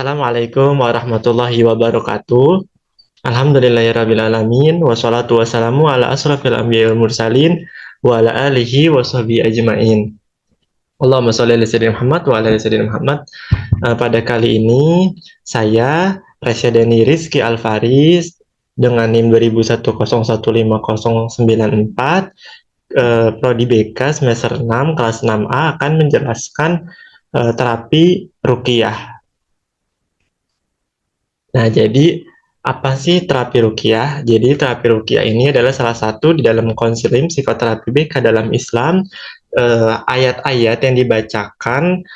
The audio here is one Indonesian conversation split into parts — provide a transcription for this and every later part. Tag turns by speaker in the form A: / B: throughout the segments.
A: Assalamualaikum warahmatullahi wabarakatuh. Alhamdulillahirrabbilalamin. Wassalatu wassalamu ala asrafil anbiya wal mursalin wa ala alihi wa sahbihi ajma'in. Allahumma sholli ala sayyidina Muhammad wa ala ali sayyidina Muhammad. Pada kali ini saya Presiden Rizky Alfaris dengan NIM 211015094 Prodi BK semester 6 kelas 6A akan menjelaskan terapi ruqyah. Nah, jadi apa sih terapi ruqyah? Jadi terapi ruqyah ini adalah salah satu di dalam konseling psikoterapi BK dalam Islam, ayat-ayat yang dibacakan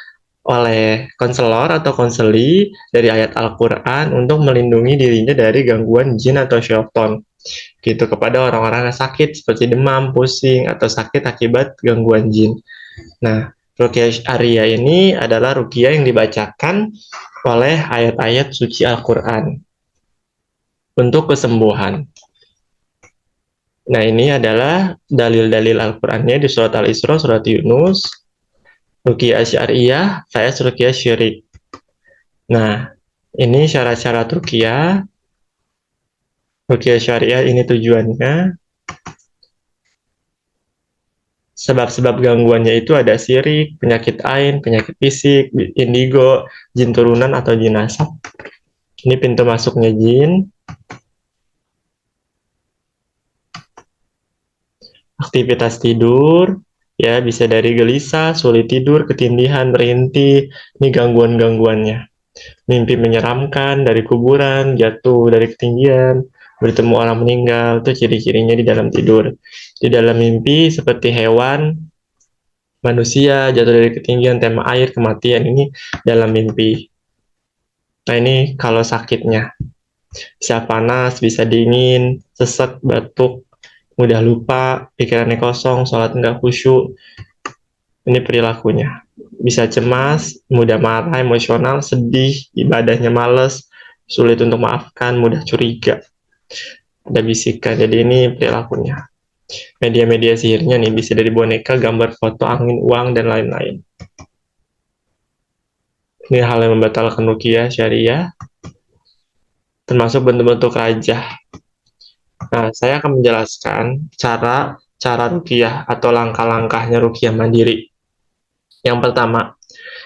A: oleh konselor atau konseli dari ayat Al-Quran untuk melindungi dirinya dari gangguan jin atau syaitan gitu kepada orang-orang yang sakit seperti demam, pusing, atau sakit akibat gangguan jin. Nah, ruqyah syariah ini adalah ruqyah yang dibacakan oleh ayat-ayat suci Al-Quran untuk kesembuhan. Nah, ini adalah dalil-dalil Al-Qurannya di surat Al-Isra, surat Yunus, ruqyah syariah, faiz ruqyah syirik. Nah, ini syarat-syarat ruqyah. Ruqyah syariah ini tujuannya, sebab-sebab gangguannya itu ada syirik, penyakit ain, penyakit fisik, indigo, jin turunan atau jin asap. Ini pintu masuknya jin. Aktivitas tidur, ya bisa dari gelisah, sulit tidur, ketindihan, merintih, ini gangguan-gangguannya. Mimpi menyeramkan dari kuburan, jatuh dari ketinggian, bertemu orang meninggal, itu ciri-cirinya di dalam tidur. Di dalam mimpi seperti hewan, manusia, jatuh dari ketinggian, tema air, kematian, ini dalam mimpi. Nah, ini kalau sakitnya. Bisa panas, bisa dingin, sesek, batuk, mudah lupa, pikirannya kosong, sholat nggak khusyuk. Ini perilakunya. Bisa cemas, mudah marah, emosional, sedih, ibadahnya males, sulit untuk maafkan, mudah curiga. Ada bisikan, jadi ini perilakunya. Media-media sihirnya nih bisa dari boneka, gambar, foto, angin, uang, dan lain-lain. Ini hal yang membatalkan ruqyah syariah, termasuk bentuk-bentuk rajah. Nah, saya akan menjelaskan cara ruqyah atau langkah-langkahnya ruqyah mandiri. Yang pertama,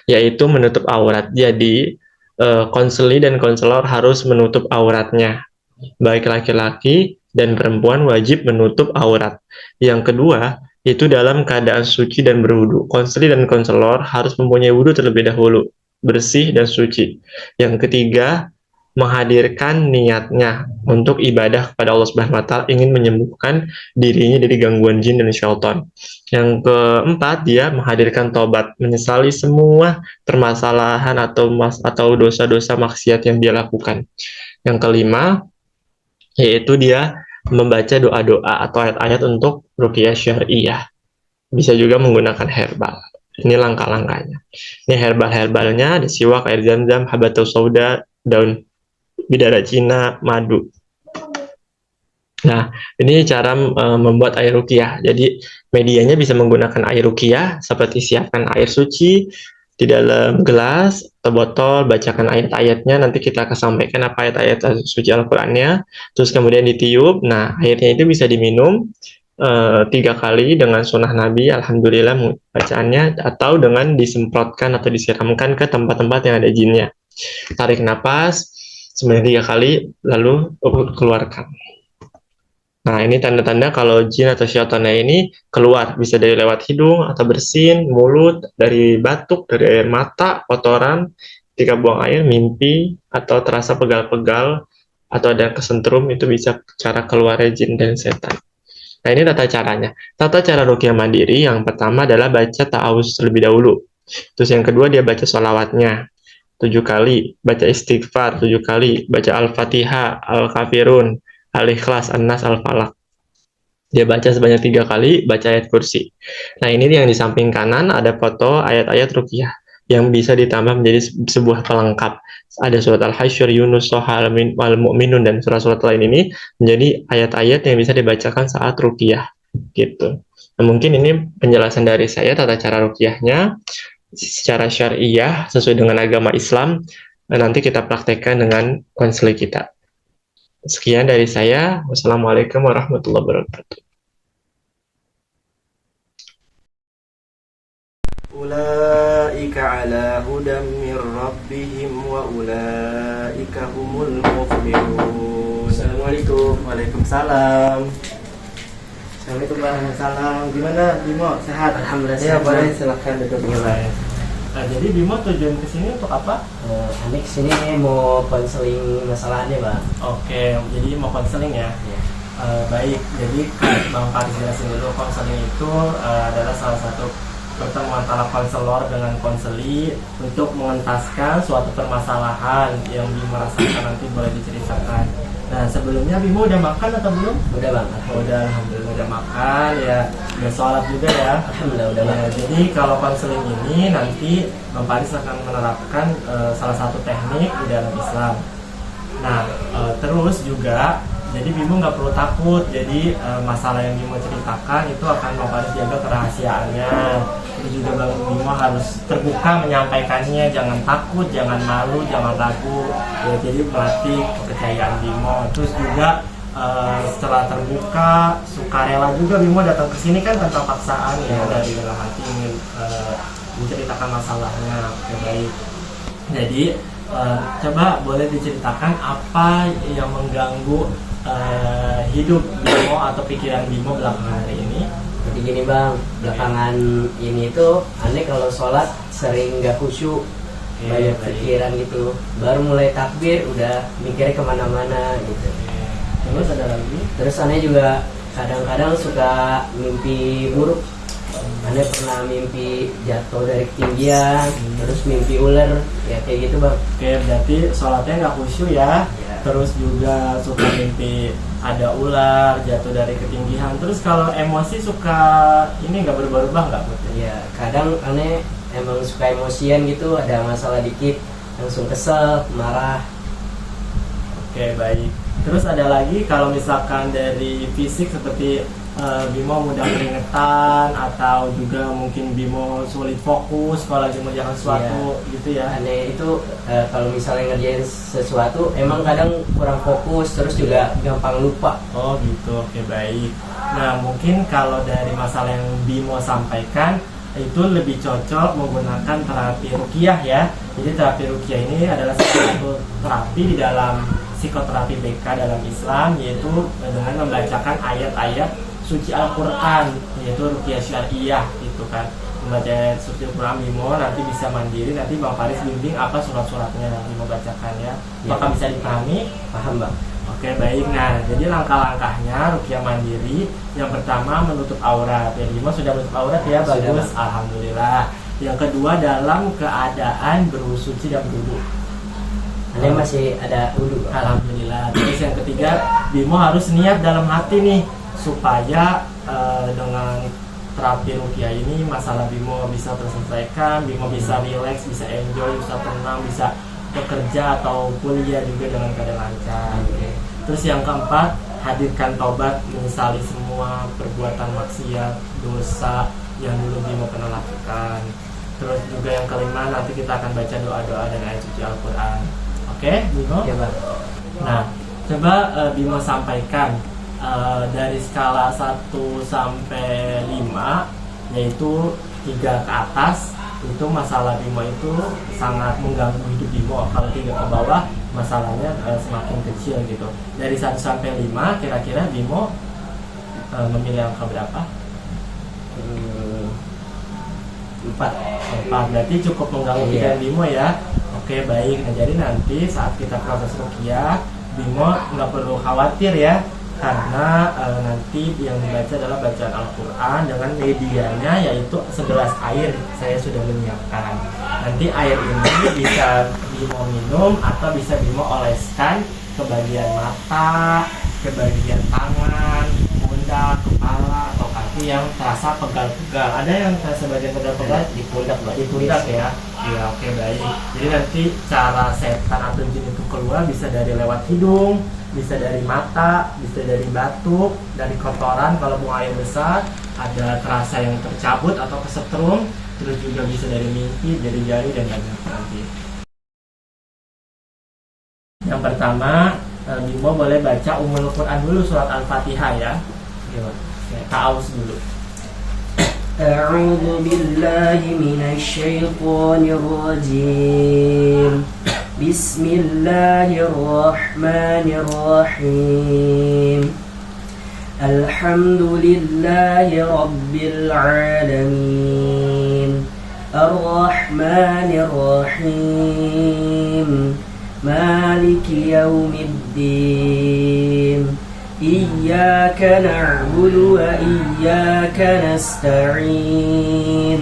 A: yaitu menutup aurat. Jadi, konseli dan konselor harus menutup auratnya. Baik laki-laki dan perempuan wajib menutup aurat. Yang kedua, itu dalam keadaan suci dan berwudu. Konseli dan konselor harus mempunyai wudu terlebih dahulu, bersih dan suci. Yang ketiga, menghadirkan niatnya untuk ibadah kepada Allah Subhanahu wa taala, ingin menyembuhkan dirinya dari gangguan jin dan syaitan. Yang keempat, dia menghadirkan tobat, menyesali semua permasalahan atau dosa-dosa maksiat yang dia lakukan. Yang kelima, yaitu dia membaca doa-doa atau ayat-ayat untuk ruqyah syariah. Bisa juga menggunakan herbal. Ini langkah-langkahnya. Ini herbal-herbalnya, ada siwak, air zam-zam, habatus sauda, daun bidara Cina, madu. Nah, ini cara membuat air ruqyah. Jadi, medianya bisa menggunakan air ruqyah, seperti siapkan air suci di dalam gelas atau botol, bacakan ayat-ayatnya, nanti kita akan sampaikan apa ayat-ayat suci Al-Qur'annya, terus kemudian ditiup. Nah, airnya itu bisa diminum 3 kali dengan sunnah Nabi, alhamdulillah bacaannya, atau dengan disemprotkan atau disiramkan ke tempat-tempat yang ada jinnya. Tarik nafas sebanyak 3 kali, lalu keluarkan. Nah, ini tanda-tanda kalau jin atau syaitannya ini keluar. Bisa dari lewat hidung atau bersin, mulut, dari batuk, dari air mata, kotoran, ketika buang air, mimpi, atau terasa pegal-pegal, atau ada kesentrum, itu bisa cara keluarnya jin dan setan. Nah, ini tata caranya. Tata cara ruqyah mandiri, yang pertama adalah baca ta'awuz terlebih dahulu. Terus yang kedua, dia baca sholawatnya 7 kali, baca istighfar 7 kali, baca Al-Fatihah, Al-Kafirun, Al-Ikhlas, An-Nas, Al-Falaq. Dia baca sebanyak 3 kali, baca ayat kursi. Nah, ini yang di samping kanan ada foto ayat-ayat ruqyah yang bisa ditambah menjadi sebuah pelengkap. Ada surat Al-Hasyr, Yunus, Soha, Al-Mu'minun, dan surat-surat lain ini menjadi ayat-ayat yang bisa dibacakan saat ruqyah. Gitu. Nah, mungkin ini penjelasan dari saya tata cara ruqyahnya secara syariah sesuai dengan agama Islam. nanti kita praktekkan dengan konseling kita. Sekian dari saya. Wassalamualaikum warahmatullahi wabarakatuh.
B: Ulaika ala hudam min rabbihim wa ulaika humul muflihun. Assalamualaikum. Waalaikumsalam. Assalamualaikum warahmatullahi. Gimana Bimo? Sehat?
C: Alhamdulillah.
B: Ya, boleh silakan duduk mulai.
A: Nah, jadi Bimo tujuan kesini untuk apa?
C: Anik sini mau konseling masalahnya, Bang.
A: Oke, jadi mau konseling ya?
C: Ya.
A: Baik, jadi Bang Faris jelasin dulu, konseling itu adalah salah satu pertemuan antara konselor dengan konseli untuk mengentaskan suatu permasalahan yang Bimo rasakan, nanti boleh diceritakan. Nah, sebelumnya Bimo udah makan atau belum?
C: Udah, Bang.
A: Udah, alhamdulillah udah makan ya, udah sholat juga ya.
C: Alhamdulillah udah, Bang.
A: Ya, jadi kalau konseling ini nanti Bang Faris akan menerapkan salah satu teknik di dalam Islam. Nah, terus juga jadi Bimo nggak perlu takut. Jadi masalah yang Bimo ceritakan itu akan Bang Faris jaga kerahasiaannya. Terus juga Bang Bimo harus terbuka menyampaikannya, jangan takut, jangan malu, jangan ragu. Ya, jadi melatih kepercayaan Bimo. Terus juga setelah terbuka, sukarela juga Bimo datang ke sini kan tanpa paksaan ya, dari dalam hati ingin menceritakan masalahnya. Oke, baik. Jadi coba boleh diceritakan apa yang mengganggu hidup Bimo atau pikiran Bimo belakangan hari ini?
C: Jadi gini, Bang, belakangan ini tuh aneh kalau sholat sering gak khusyuk, banyak pikiran gitu. Baru mulai takbir udah mikirnya kemana-mana gitu.
A: Terus ada lagi?
C: Terus aneh juga kadang-kadang suka mimpi buruk. Aneh pernah mimpi jatuh dari ketinggian, terus mimpi ular, ya kayak gitu, Bang.
A: Oke, berarti sholatnya nggak khusyuk ya.
C: Ya.
A: Terus juga suka mimpi ada ular jatuh dari ketinggian. Terus kalau emosi suka ini nggak berubah-ubah nggak Putri?
C: Ya, kadang aneh emang suka emosian gitu, ada masalah dikit langsung kesel, marah.
A: Oke, baik. Terus ada lagi kalau misalkan dari fisik seperti Bimo mudah keringetan atau juga mungkin Bimo sulit fokus kalau lagi mengerjakan sesuatu gitu ya.
C: Aneh itu kalau misalnya ngerjain sesuatu emang kadang kurang fokus, terus juga gampang lupa.
A: Oh gitu, oke baik. Nah mungkin kalau dari masalah yang Bimo sampaikan itu lebih cocok menggunakan terapi ruqyah ya. Jadi terapi ruqyah ini adalah salah satu terapi di dalam psikoterapi BK dalam Islam, yaitu dengan membacakan ayat-ayat suci Al-Quran, yaitu ruqyah syariah gitu kan. Membaca suci Al-Quran Bimo nanti bisa mandiri, nanti Bang Faris bimbing apa surat-suratnya yang Bimo bacakan ya. Apakah bisa dipahami?
C: Paham, Bang?
A: Oke baik, nah jadi langkah-langkahnya ruqyah mandiri yang pertama menutup aurat ya. Bimo sudah menutup aurat ya,
C: Sudah,
A: bagus,
C: Bang.
A: alhamdulillah. Yang kedua dalam keadaan berwudu suci dan berwudu.
C: Aneh masih ada wudhu, Bang.
A: Alhamdulillah. Terus yang ketiga, Bimo harus niat dalam hati nih supaya dengan terapi ruqyah ini masalah Bimo bisa terselesaikan, Bimo bisa relax, bisa enjoy, bisa tenang, bisa bekerja atau kuliah juga dengan keadaan lancar. Terus yang keempat, hadirkan taubat, menyesali semua perbuatan maksiat, dosa yang dulu Bimo pernah lakukan. Terus juga yang kelima, nanti kita akan baca doa-doa dan ayat suci Al-Quran. Oke, Bimo?
C: Ya, Bang.
A: Nah, coba Bimo sampaikan dari skala 1 sampai 5, yaitu 3 ke atas itu masalah Bimo itu sangat mengganggu hidup Bimo. Kalau 3 ke bawah masalahnya semakin kecil gitu. Dari 1 sampai 5 kira-kira Bimo memilih angka berapa?
C: 4.
A: 4, berarti cukup mengganggu
C: Iya.
A: pikiran Bimo ya. Oke baik, nah jadi nanti saat kita proses ruqyah Bimo nggak perlu khawatir ya, karena nanti yang dibaca adalah bacaan Al-Quran dengan medianya yaitu segelas air saya sudah menyiapkan. Nanti air ini bisa Bimo minum atau bisa Bimo oleskan ke bagian mata, ke bagian tangan, pundak, kepala atau kaki yang terasa pegal-pegal. Ada yang terasa bagian pegal-pegal
C: Di pundak, Bang.
A: di pundak ya. Ya oke baik. Jadi nanti cara setan atau jin itu keluar bisa dari lewat hidung, bisa dari mata, bisa dari batuk, dari kotoran kalau buang air besar, ada terasa yang tercabut atau kesetrum, terus juga bisa dari mimpi, jari-jari dan banyak nanti.
B: Yang pertama, Bimo boleh baca Ummul Quran dulu, surat Al-Fatihah ya. Ta'awuz dulu.
C: أعوذ بالله من الشيطان الرجيم بسم الله الرحمن الرحيم الحمد لله رب العالمين الرحمن الرحيم مالك يوم الدين إياك نعبد وإياك نستعين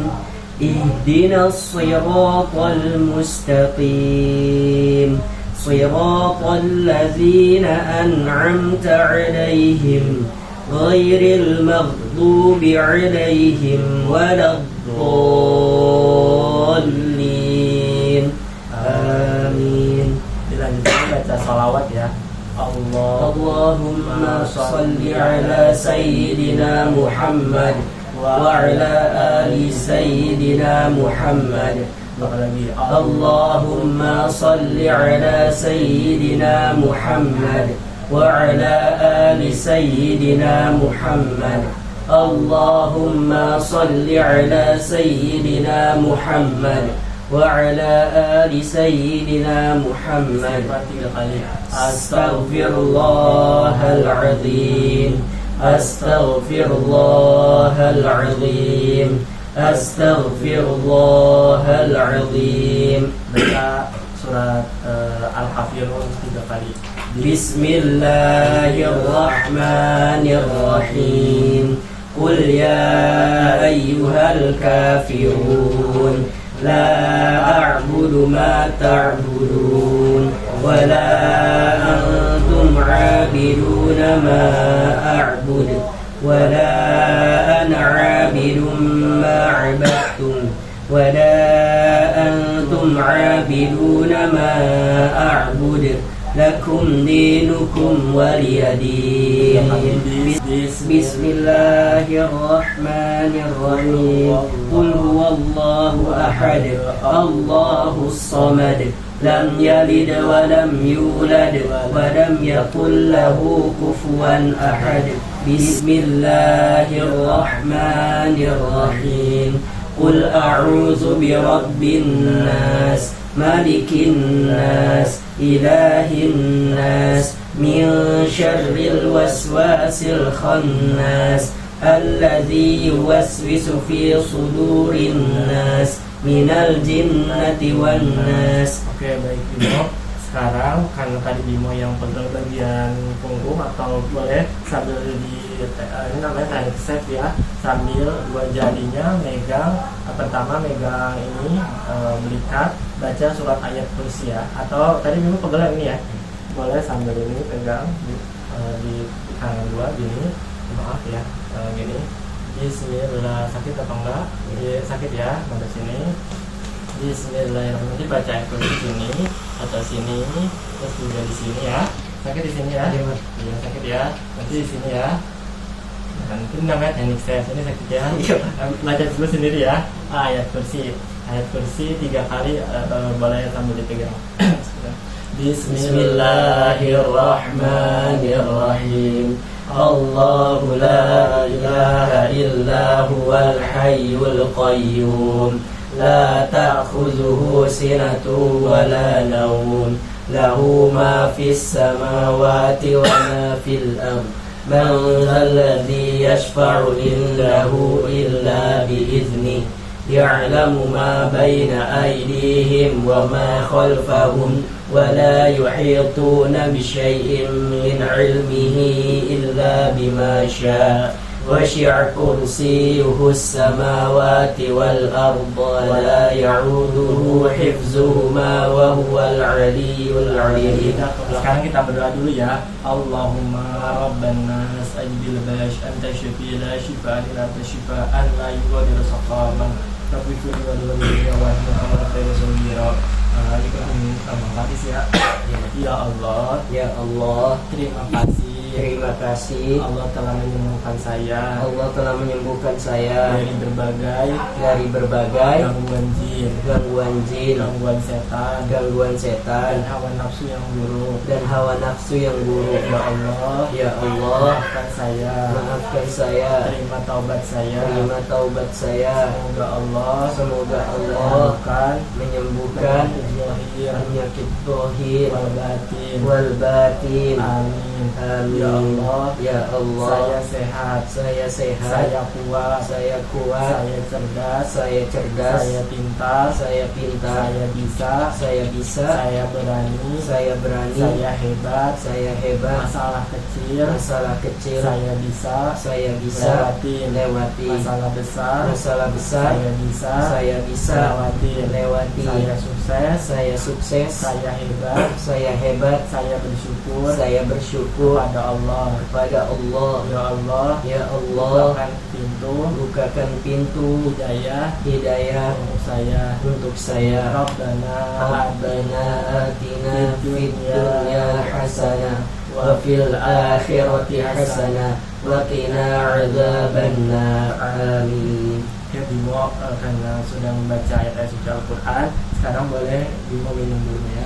C: اهدنا الصراط المستقيم صراط الذين أنعمت عليهم غير المغضوب عليهم ولا الضالين آمين.
B: Dilanjutkan baca salawat ya.
C: اللهم صل على سيدنا محمد وعلى آل سيدنا محمد اللهم صل على سيدنا محمد وعلى آل سيدنا محمد اللهم صل على سيدنا محمد وعلى آل سيدنا محمد أستغفر الله العظيم أستغفر الله العظيم أستغفر الله العظيم.
B: Baca surat Al-Kafirun 3 kali.
C: بسم الله الرحمن الرحيم قل يا أيها الكافرون لا أعبد ما تعبدون ولا أنتم عابدون ما أعبد ولا أنا عابد ما عبدتم ولا أنتم عابدون ما أعبد لكم دينكم ولي دين. بسم الله الرحمن الرحيم قل هو الله أحد الله الصمد لم يلد ولم يولد ولم يكن له كفوا أحد. بسم الله الرحمن الرحيم قل أعوذ برب الناس ملك الناس إله الناس من شر الوسواس الخناس الذي يوسوس في صدور الناس من الجنة والناس.
B: Oke, baik Bimo. Sekarang karena tadi Bimo yang pegel bagian punggung, atau boleh sambil ini namanya teknik safe ya, sambil dua jarinya megang, pertama megang ini belikat, baca surat ayat kursi ya, atau tadi Bimo pegel yang ini ya, boleh sambil ini pegang di tangan dua gini, maaf ya, gini. Bismillah, sakit apa enggak? Sakit ya, sampai sini. Bismillahirrahmanirrahim. Baca ayat kursi sini atau sini, terus juga di sini ya. Sakit di sini ya? Iya, sakit ya. Nanti di sini ya. Nanti namanya teknik saya, ini sakit ya. Baca dulu sendiri ya. Ayat kursi 3 kali, boleh sambil dipegang.
C: Bismillahirrahmanirrahim. Allahu la ilaha illa huwal hayyul qayyum la ta'khuzuhu sinatun wa la nawm lahu ma fis samawati wa ma fil ardh man alladhi yashfa'u indahu illa bi'idhnihi ya'lamu ma bayna aydihim wa ma khalfahum ولا يحيطون بشيء من علمه إلا بما شاء وسع كرسيه السماوات والأرض ولا يعوده حفظهما وهو العلي العظيم.
B: Sekarang kita berdoa dulu ya. Allahumma rabban nas ajbil bash anta syafi la shifa illa anta shifaan la yughadiru saqaman rabbi firli wa dunya wa rahmatullahi wa barakatuh. Ya Allah,
C: ya Allah,
B: terima kasih
C: Terima kasih.
B: Allah telah menyembuhkan saya
C: Allah telah menyembuhkan saya
B: dari berbagai
C: gangguan jin,
B: gangguan setan,
C: gangguan
B: dan
C: setan,
B: hawa nafsu yang buruk.
C: dan hawa nafsu yang buruk.
B: Ya Allah,
C: Ya Allah,
B: maafkan saya,
C: maafkan saya,
B: terima taubat saya.
C: terima taubat saya.
B: Semoga Allah
C: Semoga Allah menyembuhkan
B: zahir
C: penyakit zahir
B: wal batin.
C: wal batin.
B: Amin.
C: Amin.
B: Ya Allah,
C: Ya Allah,
B: saya sehat,
C: saya sehat,
B: saya kuat,
C: saya kuat,
B: saya cerdas,
C: saya cerdas,
B: saya pintar,
C: saya pintar,
B: saya bisa,
C: saya bisa,
B: saya berani,
C: saya berani,
B: saya hebat.
C: saya hebat.
B: Masalah kecil
C: Masalah kecil
B: saya bisa
C: saya bisa lewati.
B: Masalah besar
C: Masalah besar
B: saya bisa
C: lewati.
B: Saya sukses,
C: Saya sukses,
B: saya hebat, saya bersyukur
C: saya bersyukur
B: kepada Allah.
C: kepada Allah.
B: Ya Allah,
C: Ya Allah,
B: bukakan pintu
C: hidayah
B: untuk saya.
C: Rabbana
B: Rabbana
C: atina fid dunya hasanah wa fil akhirati hasanah wa qina adzabannar. Amin.
B: Ya Bimo, karena sudah membaca ayat-ayat suci Al-Quran, sekarang boleh Bimo minum dulu ya.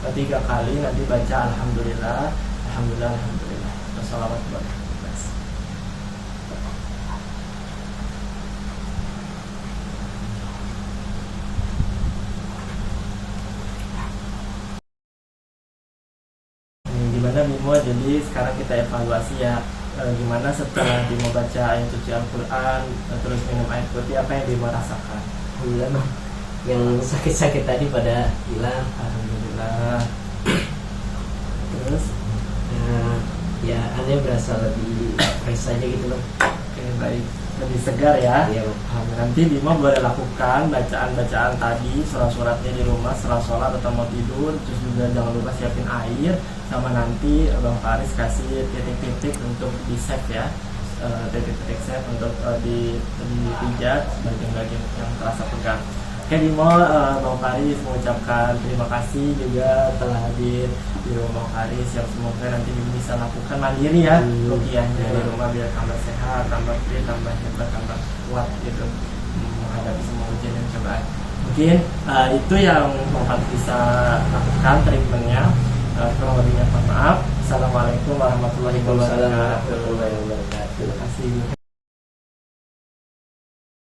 B: 3 kali, nanti baca Alhamdulillah, Alhamdulillah, Alhamdulillah. Wassalamualaikum. Gimana Bimo, jadi sekarang kita evaluasi ya, gimana setelah Bimo baca ayat suci Al-Quran, terus minum air putih, apa yang Bimo rasakan?
C: Alhamdulillah, Bang. Yang sakit-sakit tadi pada hilang.
B: Alhamdulillah. Terus
C: Ya aneh berasa lebih fresh aja gitu, Bang.
B: oke, baik, lebih segar ya.
C: Iya, Bang.
B: Nanti Bimo boleh lakukan bacaan-bacaan tadi, surat-suratnya di rumah setelah sholat atau mau tidur. Terus juga jangan lupa siapin air, sama nanti Bang Faris kasih titik-titik untuk di save ya, titik-titik save untuk dipijat bagian-bagian yang terasa pegang. Oke Bimo, Bang Faris mengucapkan terima kasih juga telah hadir di rumah Bang Faris, yang semoga nanti Bimo bisa lakukan mandiri ya ruqyahnya di rumah biar tambah sehat, tambah fit, tambah hebat, tambah kuat gitu menghadapi semua ujian dan cobaan. Mungkin itu yang Bang Faris bisa lakukan treatmentnya. Kurang lebihnya mohon maaf. Assalamualaikum warahmatullahi wabarakatuh.
C: Warahmatullahi wabarakatuh.
B: Terima kasih.